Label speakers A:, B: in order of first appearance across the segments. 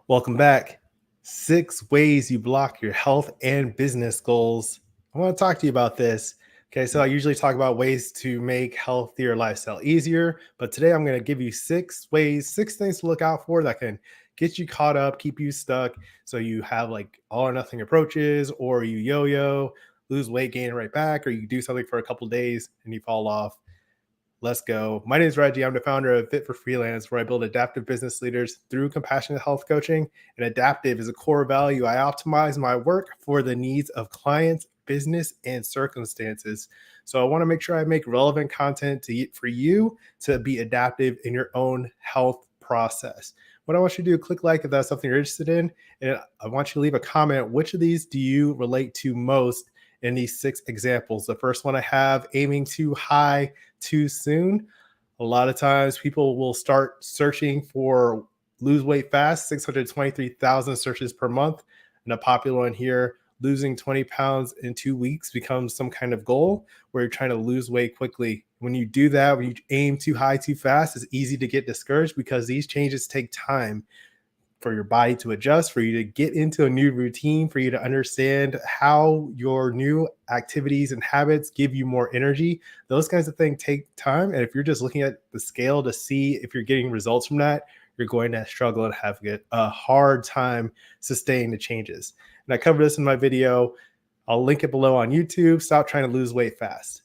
A: Welcome back. 6 ways you block your health and business goals. I want to talk to you about this. Okay, so I usually talk about ways to make healthier lifestyle easier, but today I'm going to give you 6 ways, 6 things to look out for that can get you caught up, keep you stuck, so you have like all or nothing approaches, or you yo-yo, lose weight, gain it right back, or you do something for a couple days and you fall off. Let's go. My name is Reggie. I'm the founder of Fit for Freelance, where I build adaptive business leaders through compassionate health coaching. And adaptive is a core value. I optimize my work for the needs of clients, business, and circumstances. So I want to make sure I make relevant content for you to be adaptive in your own health process. What I want you to do, click like if that's something you're interested in. And I want you to leave a comment. Which of these do you relate to most in these 6 examples? The first one I have, aiming too high too soon. A lot of times people will start searching for lose weight fast, 623,000 searches per month. And a popular one here, losing 20 pounds in 2 weeks becomes some kind of goal where you're trying to lose weight quickly. When you do that, when you aim too high too fast, it's easy to get discouraged because these changes take time for your body to adjust, for you to get into a new routine, for you to understand how your new activities and habits give you more energy. Those kinds of things take time. And if you're just looking at the scale to see if you're getting results from that, you're going to struggle and have a hard time sustaining the changes. And I covered this in my video. I'll link it below on YouTube. Stop trying to lose weight fast.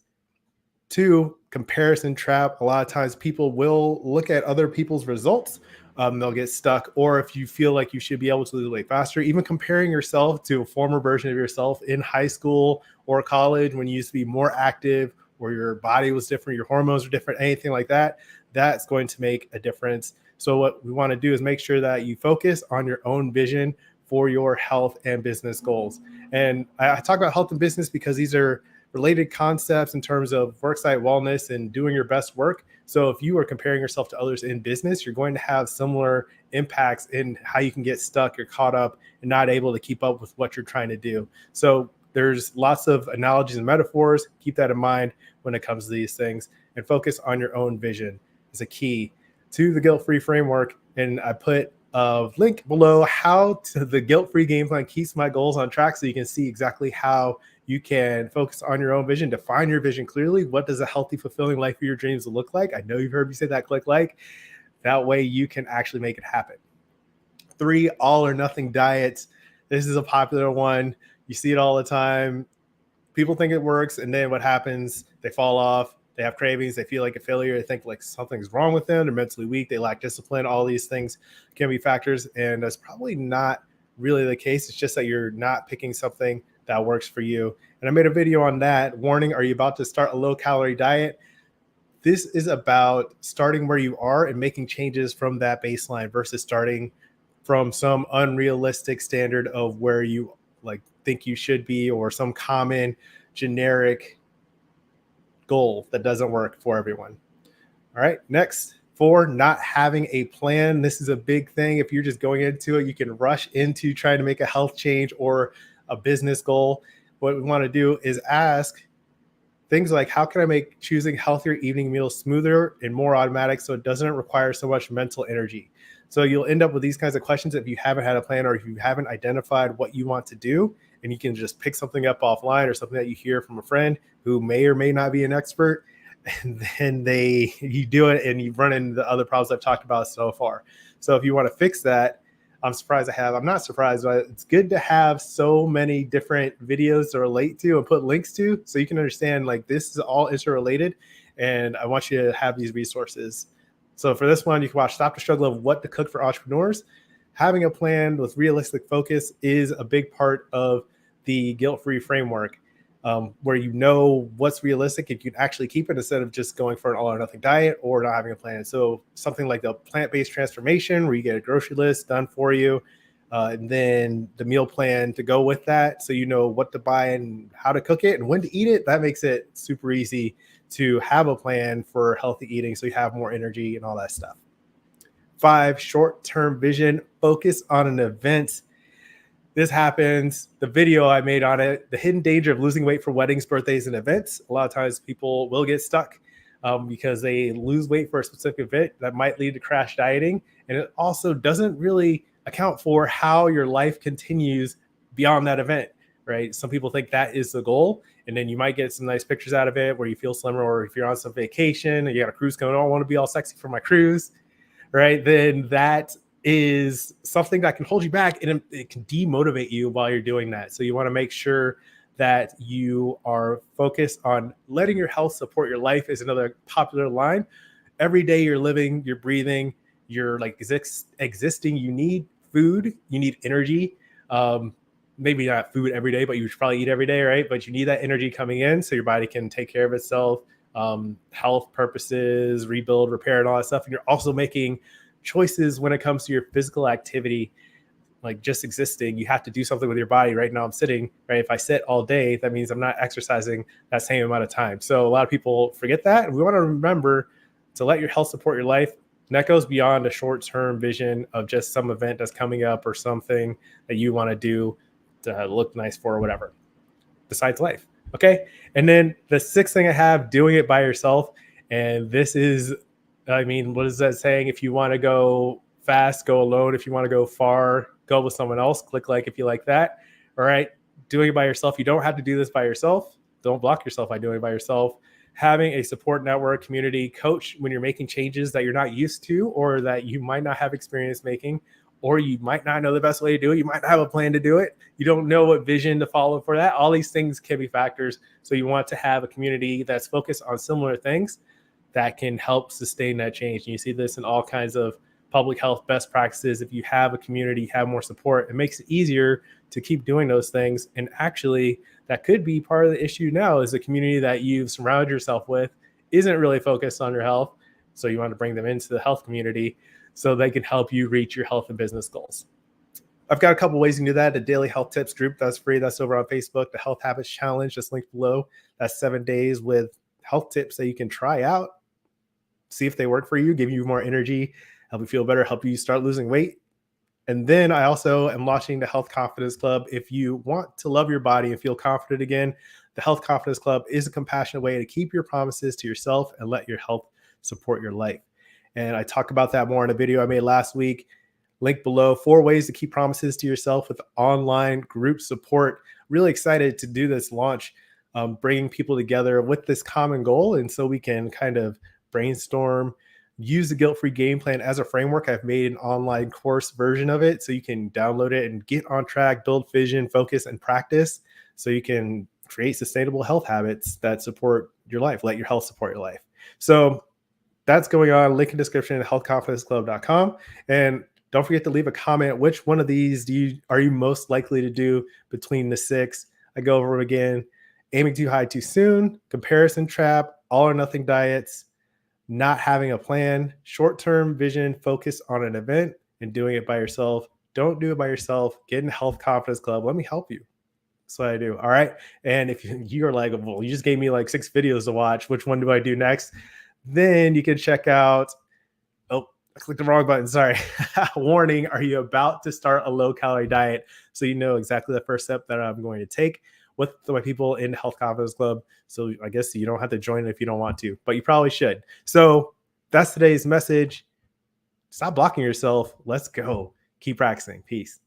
A: 2, comparison trap. A lot of times people will look at other people's results. They'll get stuck. Or if you feel like you should be able to lose weight faster, even comparing yourself to a former version of yourself in high school or college when you used to be more active, or your body was different, your hormones were different, anything like that, that's going to make a difference. So what we want to do is make sure that you focus on your own vision for your health and business goals. And I talk about health and business because these are related concepts in terms of worksite wellness and doing your best work. So if you are comparing yourself to others in business, you're going to have similar impacts in how you can get stuck or caught up and not able to keep up with what you're trying to do. So there's lots of analogies and metaphors. Keep that in mind when it comes to these things, and focus on your own vision is a key to the guilt-free framework. And I put a link below how to the guilt-free game plan keeps my goals on track, so you can see exactly how you can focus on your own vision, define your vision clearly. What does a healthy, fulfilling life of your dreams look like? I know you've heard me say that, click like. That way you can actually make it happen. 3, all or nothing diets. This is a popular one. You see it all the time. People think it works, and then what happens? They fall off. They have cravings. They feel like a failure. They think like something's wrong with them. They're mentally weak. They lack discipline. All these things can be factors, and that's probably not really the case. It's just that you're not picking something that works for you. And I made a video on that. Warning, are you about to start a low-calorie diet? This is about starting where you are and making changes from that baseline versus starting from some unrealistic standard of where you like think you should be, or some common generic goal that doesn't work for everyone. All right, next, 4, not having a plan. This is a big thing. If you're just going into it, you can rush into trying to make a health change or a business goal. What we want to do is ask things like, how can I make choosing healthier evening meals smoother and more automatic so it doesn't require so much mental energy? So you'll end up with these kinds of questions if you haven't had a plan, or if you haven't identified what you want to do, and you can just pick something up offline or something that you hear from a friend who may or may not be an expert, and then you do it and you run into the other problems I've talked about so far. So if you want to fix that, I'm not surprised, but it's good to have so many different videos to relate to and put links to, so you can understand like this is all interrelated, and I want you to have these resources. So for this one, you can watch Stop the Struggle of What to Cook for Entrepreneurs. Having a plan with realistic focus is a big part of the guilt-free framework, where you know what's realistic if you can actually keep it, instead of just going for an all or nothing diet or not having a plan. So something like the plant-based transformation, where you get a grocery list done for you, and then the meal plan to go with that, so you know what to buy and how to cook it and when to eat it. That makes it super easy to have a plan for healthy eating, so you have more energy and all that stuff. 5, short-term vision, focus on an event. This happens. The video I made on it, the hidden danger of losing weight for weddings, birthdays, and events. A lot of times people will get stuck because they lose weight for a specific event that might lead to crash dieting. And it also doesn't really account for how your life continues beyond that event, right? Some people think that is the goal, and then you might get some nice pictures out of it where you feel slimmer, or if you're on some vacation and you got a cruise going, oh, I want to be all sexy for my cruise, right? Then that is something that can hold you back, and it can demotivate you while you're doing that. So you want to make sure that you are focused on letting your health support your life is another popular line. Every day you're living, you're breathing, you're like existing, you need food, you need energy. um, Maybe not food every day, but you should probably eat every day, right? But you need that energy coming in so your body can take care of itself, health purposes, rebuild, repair, and all that stuff. And you're also making choices when it comes to your physical activity, like just existing. You have to do something with your body. Right now I'm sitting, right? If I sit all day, that means I'm not exercising that same amount of time. So a lot of people forget that. And we want to remember to let your health support your life. And that goes beyond a short-term vision of just some event that's coming up or something that you want to do to look nice for or whatever, besides life. Okay. And then the sixth thing I have, doing it by yourself. And this is, I mean, what is that saying? If you want to go fast, go alone. If you want to go far, go with someone else. Click like if you like that. All right. Doing it by yourself. You don't have to do this by yourself. Don't block yourself by doing it by yourself. Having a support network, community, coach when you're making changes that you're not used to or that you might not have experience making, or you might not know the best way to do it. You might not have a plan to do it. You don't know what vision to follow for that. All these things can be factors. So you want to have a community that's focused on similar things that can help sustain that change. And you see this in all kinds of public health best practices. If you have a community, have more support, it makes it easier to keep doing those things. And actually, that could be part of the issue now is the community that you've surrounded yourself with isn't really focused on your health. So you want to bring them into the health community so they can help you reach your health and business goals. I've got a couple ways you can do that. The Daily Health Tips group, that's free. That's over on Facebook. The Health Habits Challenge, just linked below. That's 7 days with health tips that you can try out, see if they work for you, give you more energy, help you feel better, help you start losing weight. And then I also am launching the Health Confidence Club. If you want to love your body and feel confident again, the Health Confidence Club is a compassionate way to keep your promises to yourself and let your health support your life. And I talk about that more in a video I made last week. Link below, 4 ways to keep promises to yourself with online group support. Really excited to do this launch, bringing people together with this common goal. And so we can kind of brainstorm, use the guilt-free game plan as a framework. I've made an online course version of it so you can download it and get on track, build vision, focus, and practice so you can create sustainable health habits that support your life, let your health support your life. So that's going on. Link in description at healthconfidenceclub.com. And don't forget to leave a comment. Which one of these are you most likely to do between the 6? I go over them again. Aiming too high too soon, comparison trap, all or nothing diets, not having a plan, short-term vision, focus on an event, and doing it by yourself. Don't do it by yourself. Get in the Health Confidence Club. Let me help you. That's what I do. All right. And if you're like, well, you just gave me like 6 videos to watch, which one do I do next? Then you can check out, oh, I clicked the wrong button. Sorry. Warning. Are you about to start a low calorie diet? So you know exactly the first step that I'm going to take with my people in the Health Confidence Club. So I guess you don't have to join it if you don't want to, but you probably should. So that's today's message. Stop blocking yourself. Let's go. Keep practicing. Peace.